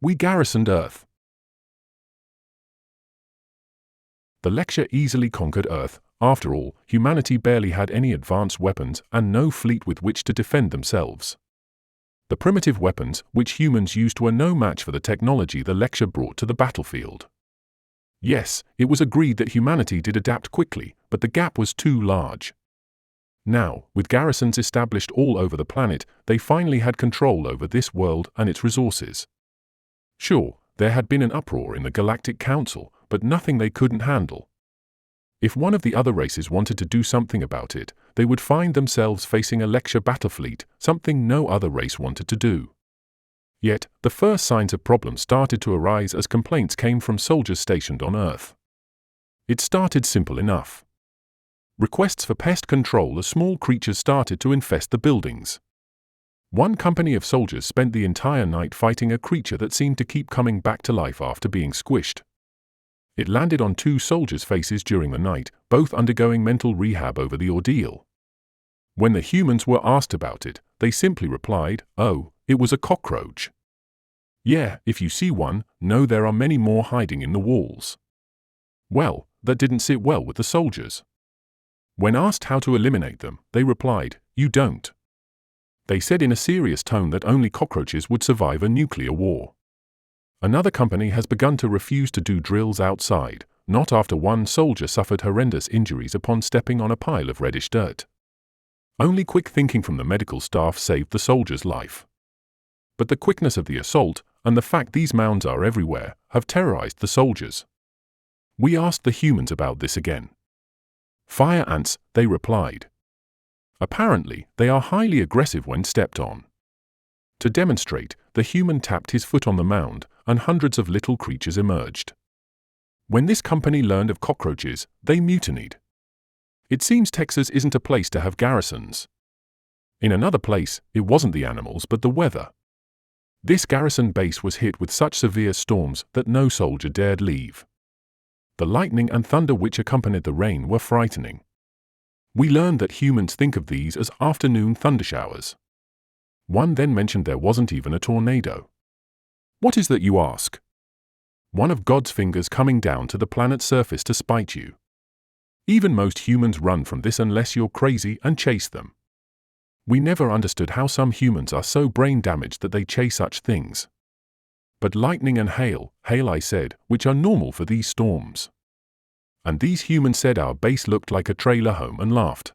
We garrisoned Earth. The lecture easily conquered Earth. After all, humanity barely had any advanced weapons and no fleet with which to defend themselves. The primitive weapons which humans used were no match for the technology the lecture brought to the battlefield. Yes, it was agreed that humanity did adapt quickly, but the gap was too large. Now, with garrisons established all over the planet, they finally had control over this world and its resources. Sure, there had been an uproar in the Galactic Council, but nothing they couldn't handle. If one of the other races wanted to do something about it, they would find themselves facing a lecture battle fleet, something no other race wanted to do. Yet, the first signs of problems started to arise as complaints came from soldiers stationed on Earth. It started simple enough. Requests for pest control as small creatures started to infest the buildings. One company of soldiers spent the entire night fighting a creature that seemed to keep coming back to life after being squished. It landed on 2 soldiers' faces during the night, both undergoing mental rehab over the ordeal. When the humans were asked about it, they simply replied, "Oh, it was a cockroach." Yeah, if you see one, know there are many more hiding in the walls. Well, that didn't sit well with the soldiers. When asked how to eliminate them, they replied, "You don't." They said in a serious tone that only cockroaches would survive a nuclear war. Another company has begun to refuse to do drills outside, not after one soldier suffered horrendous injuries upon stepping on a pile of reddish dirt. Only quick thinking from the medical staff saved the soldier's life. But the quickness of the assault, and the fact these mounds are everywhere, have terrorized the soldiers. We asked the humans about this again. "Fire ants," they replied. Apparently, they are highly aggressive when stepped on. To demonstrate, the human tapped his foot on the mound, and hundreds of little creatures emerged. When this company learned of cockroaches, they mutinied. It seems Texas isn't a place to have garrisons. In another place, it wasn't the animals but the weather. This garrison base was hit with such severe storms that no soldier dared leave. The lightning and thunder which accompanied the rain were frightening. We learned that humans think of these as afternoon thundershowers. One then mentioned there wasn't even a tornado. What is that, you ask? One of God's fingers coming down to the planet's surface to spite you. Even most humans run from this unless you're crazy and chase them. We never understood how some humans are so brain damaged that they chase such things. But lightning and hail I said, which are normal for these storms. And these humans said our base looked like a trailer home and laughed.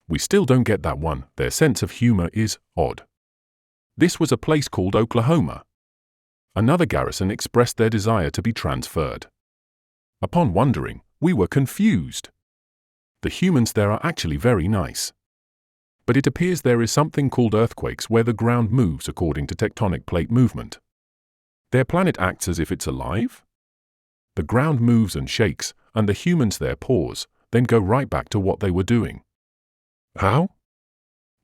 We still don't get that one, their sense of humor is odd. This was a place called Oklahoma. Another garrison expressed their desire to be transferred. Upon wondering, we were confused. The humans there are actually very nice. But it appears there is something called earthquakes where the ground moves according to tectonic plate movement. Their planet acts as if it's alive? The ground moves and shakes, and the humans there pause, then go right back to what they were doing. How?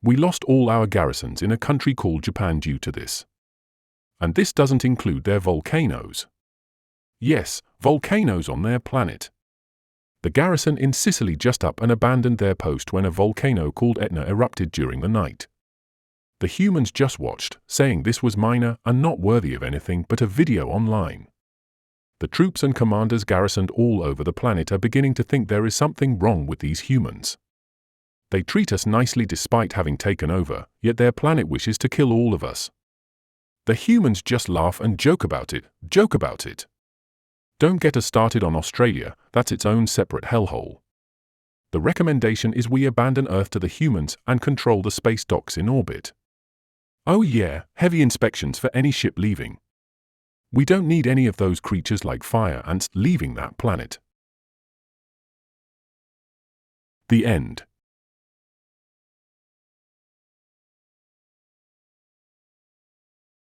We lost all our garrisons in a country called Japan due to this. And this doesn't include their volcanoes. Yes, volcanoes on their planet. The garrison in Sicily just up and abandoned their post when a volcano called Etna erupted during the night. The humans just watched, saying this was minor and not worthy of anything but a video online. The troops and commanders garrisoned all over the planet are beginning to think there is something wrong with these humans. They treat us nicely despite having taken over, yet their planet wishes to kill all of us. The humans just laugh and joke about it. Don't get us started on Australia, that's its own separate hellhole. The recommendation is we abandon Earth to the humans and control the space docks in orbit. Oh yeah, heavy inspections for any ship leaving. We don't need any of those creatures like fire ants leaving that planet. The end.